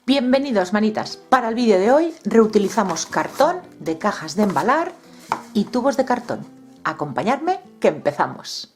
Bienvenidos manitas, para el vídeo de hoy reutilizamos cartón de cajas de embalar y tubos de cartón. Acompañadme que empezamos.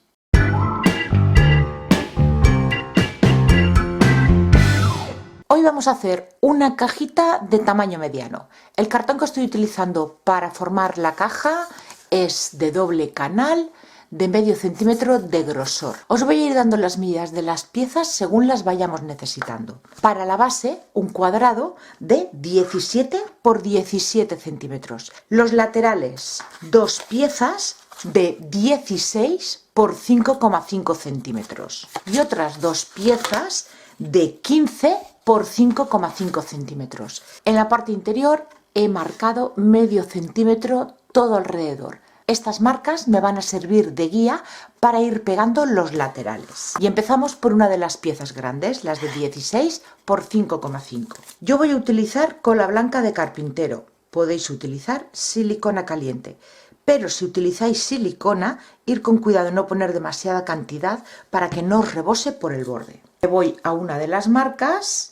Hoy vamos a hacer una cajita de tamaño mediano. El cartón que estoy utilizando para formar la caja es de doble canal, de medio centímetro de grosor. Os voy a ir dando las medidas de las piezas según las vayamos necesitando. Para la base, un cuadrado de 17 por 17 centímetros. Los laterales, dos piezas de 16 por 5,5 centímetros. Y otras dos piezas de 15 por 5,5 centímetros. En la parte interior he marcado medio centímetro todo alrededor. Estas marcas me van a servir de guía para ir pegando los laterales. Y empezamos por una de las piezas grandes, las de 16 por 5,5. Yo voy a utilizar cola blanca de carpintero. Podéis utilizar silicona caliente. Pero si utilizáis silicona, ir con cuidado de no poner demasiada cantidad para que no os rebose por el borde. Me voy a una de las marcas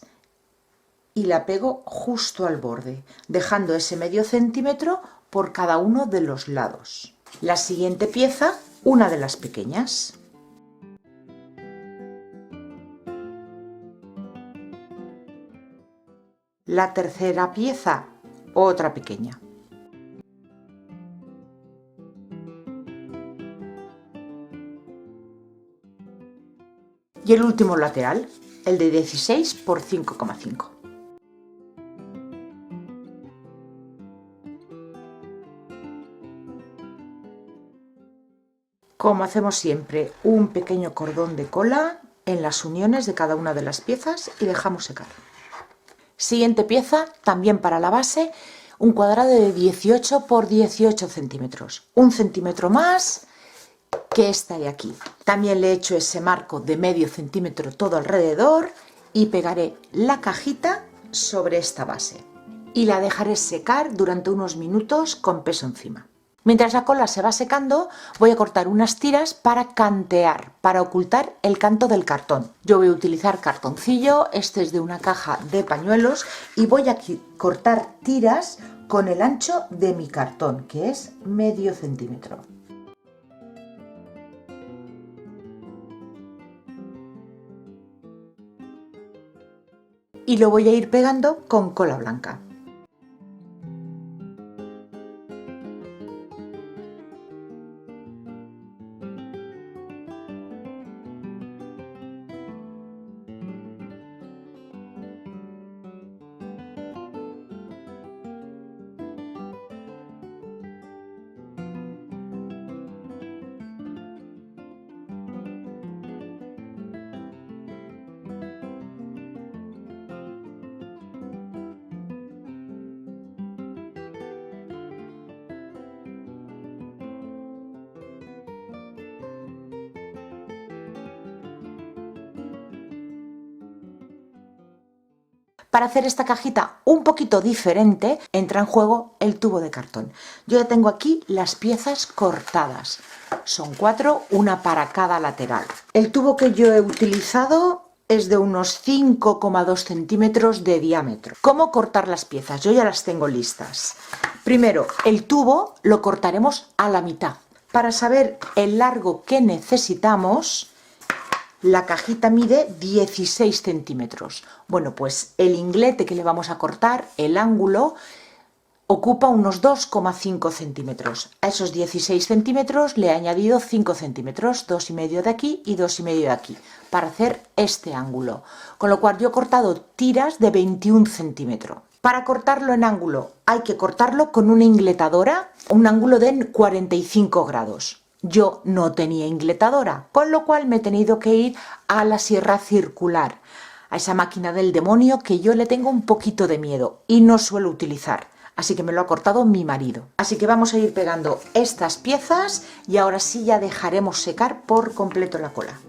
y la pego justo al borde, dejando ese medio centímetro por cada uno de los lados. La siguiente pieza, una de las pequeñas. La tercera pieza, otra pequeña. Y el último lateral, el de 16 por 5,5. Como hacemos siempre, un pequeño cordón de cola en las uniones de cada una de las piezas y dejamos secar. Siguiente pieza, también para la base, un cuadrado de 18 por 18 centímetros. Un centímetro más que esta de aquí. También le he hecho ese marco de medio centímetro todo alrededor y pegaré la cajita sobre esta base. Y la dejaré secar durante unos minutos con peso encima. Mientras la cola se va secando, voy a cortar unas tiras para cantear, para ocultar el canto del cartón. Yo voy a utilizar cartoncillo, este es de una caja de pañuelos, y voy a cortar tiras con el ancho de mi cartón, que es medio centímetro. Y lo voy a ir pegando con cola blanca. Para hacer esta cajita un poquito diferente, entra en juego el tubo de cartón. Yo ya tengo aquí las piezas cortadas. Son 4, una para cada lateral. El tubo que yo he utilizado es de unos 5,2 centímetros de diámetro. ¿Cómo cortar las piezas? Yo ya las tengo listas. Primero, el tubo lo cortaremos a la mitad. Para saber el largo que necesitamos, la cajita mide 16 centímetros. Bueno, pues el inglete que le vamos a cortar, el ángulo, ocupa unos 2,5 centímetros. A esos 16 centímetros le he añadido 5 centímetros, 2,5 de aquí y 2,5 de aquí, para hacer este ángulo. Con lo cual yo he cortado tiras de 21 centímetros. Para cortarlo en ángulo hay que cortarlo con una ingletadora, un ángulo de 45 grados. Yo no tenía ingletadora, con lo cual me he tenido que ir a la sierra circular, a esa máquina del demonio que yo le tengo un poquito de miedo y no suelo utilizar. Así que me lo ha cortado mi marido. Así que vamos a ir pegando estas piezas y ahora sí ya dejaremos secar por completo la cola.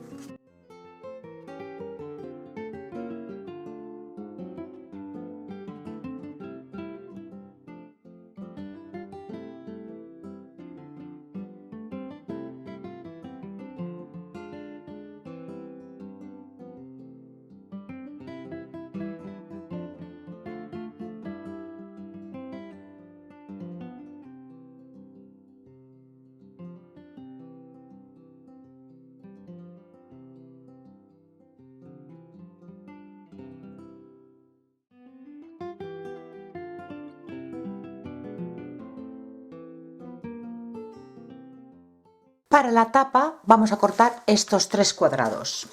Para la tapa vamos a cortar estos 3 cuadrados.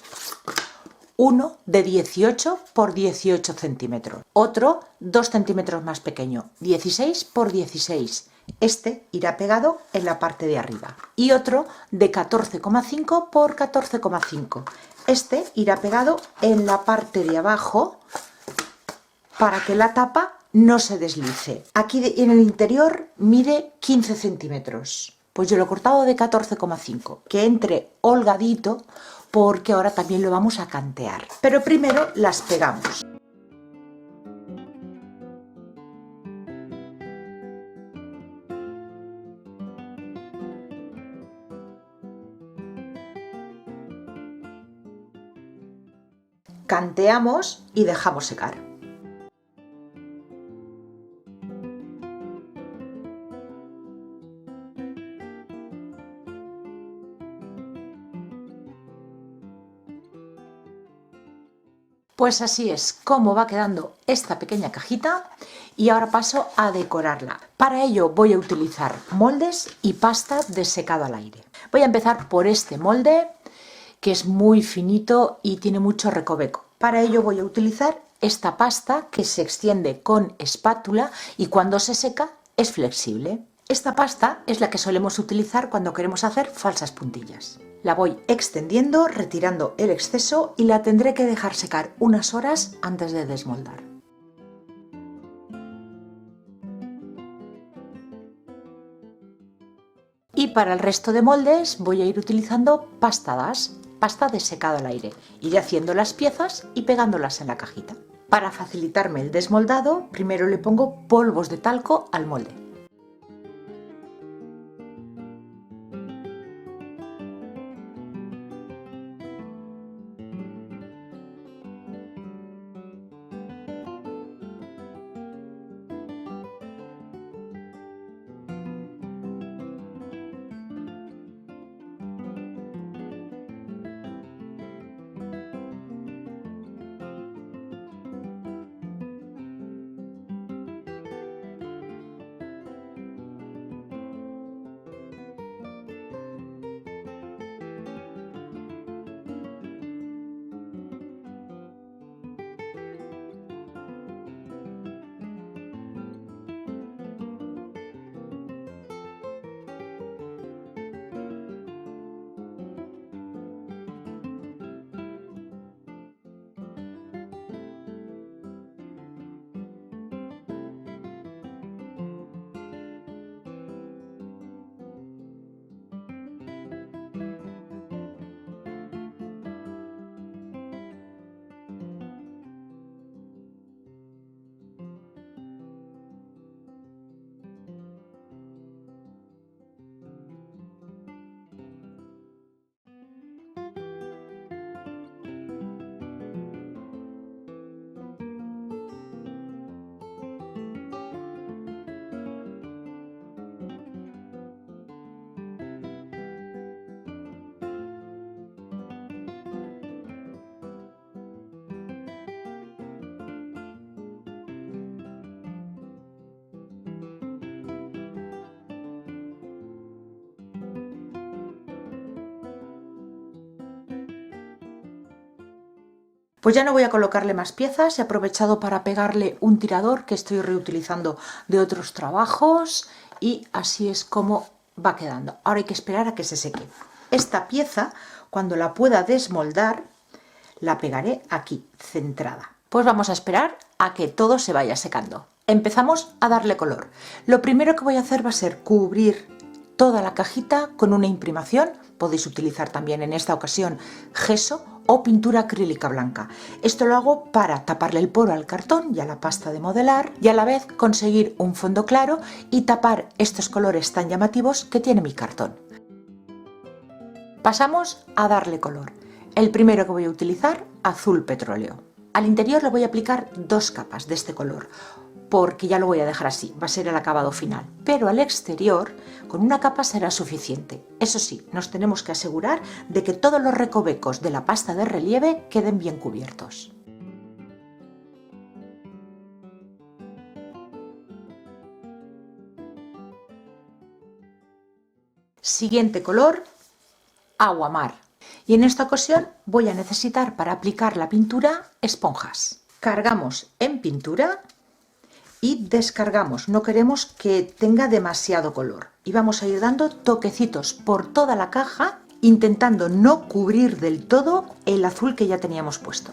Uno de 18 por 18 centímetros, otro 2 centímetros más pequeño, 16 por 16. Este irá pegado en la parte de arriba. Y otro de 14,5 por 14,5. Este irá pegado en la parte de abajo para que la tapa no se deslice. Aquí en el interior mide 15 centímetros. Pues yo lo he cortado de 14,5. Que entre holgadito porque ahora también lo vamos a cantear. Pero primero las pegamos. Canteamos y dejamos secar. Pues así es como va quedando esta pequeña cajita y ahora paso a decorarla. Para ello voy a utilizar moldes y pasta de secado al aire. Voy a empezar por este molde que es muy finito y tiene mucho recoveco. Para ello voy a utilizar esta pasta que se extiende con espátula y cuando se seca es flexible. Esta pasta es la que solemos utilizar cuando queremos hacer falsas puntillas. La voy extendiendo, retirando el exceso y la tendré que dejar secar unas horas antes de desmoldar. Y para el resto de moldes voy a ir utilizando pasta de secado al aire. Iré haciendo las piezas y pegándolas en la cajita. Para facilitarme el desmoldado, primero le pongo polvos de talco al molde. Pues ya no voy a colocarle más piezas, he aprovechado para pegarle un tirador que estoy reutilizando de otros trabajos y así es como va quedando. Ahora hay que esperar a que se seque. Esta pieza, cuando la pueda desmoldar, la pegaré aquí, centrada. Pues vamos a esperar a que todo se vaya secando. Empezamos a darle color. Lo primero que voy a hacer va a ser cubrir toda la cajita con una imprimación. Podéis utilizar también en esta ocasión gesso o pintura acrílica blanca. Esto lo hago para taparle el poro al cartón y a la pasta de modelar y a la vez conseguir un fondo claro y tapar estos colores tan llamativos que tiene mi cartón. Pasamos a darle color. El primero que voy a utilizar, azul petróleo. Al interior le voy a aplicar 2 capas de este color, porque ya lo voy a dejar así, va a ser el acabado final. Pero al exterior, con una capa será suficiente. Eso sí, nos tenemos que asegurar de que todos los recovecos de la pasta de relieve queden bien cubiertos. Siguiente color, Aguamar. Y en esta ocasión voy a necesitar para aplicar la pintura esponjas. Cargamos en pintura y descargamos. No queremos que tenga demasiado color. Y vamos a ir dando toquecitos por toda la caja, intentando no cubrir del todo el azul que ya teníamos puesto.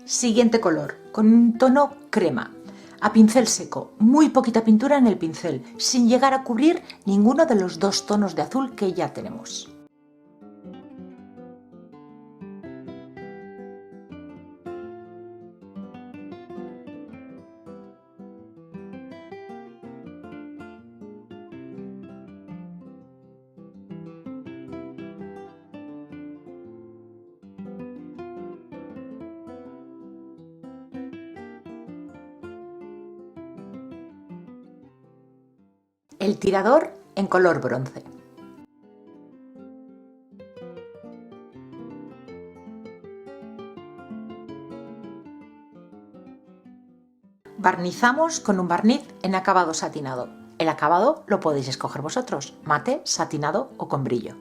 Siguiente color, con un tono crema. A pincel seco, muy poquita pintura en el pincel, sin llegar a cubrir ninguno de los dos tonos de azul que ya tenemos. El tirador en color bronce. Barnizamos con un barniz en acabado satinado. El acabado lo podéis escoger vosotros, mate, satinado o con brillo.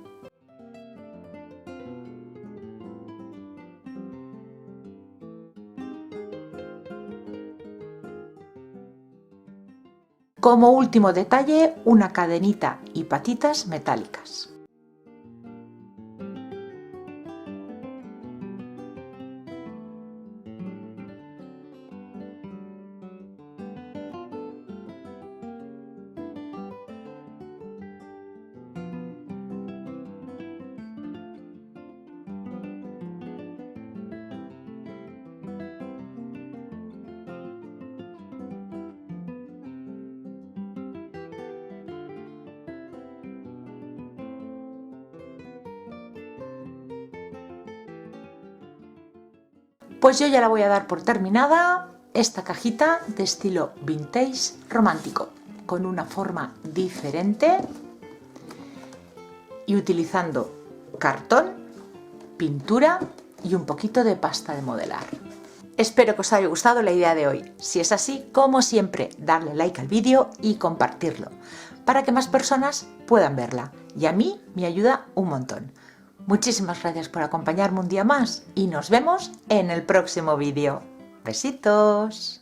Como último detalle, una cadenita y patitas metálicas. Pues yo ya la voy a dar por terminada, esta cajita de estilo vintage romántico, con una forma diferente y utilizando cartón, pintura y un poquito de pasta de modelar. Espero que os haya gustado la idea de hoy. Si es así, como siempre, darle like al vídeo y compartirlo, para que más personas puedan verla. Y a mí me ayuda un montón. Muchísimas gracias por acompañarme un día más y nos vemos en el próximo vídeo. ¡Besitos!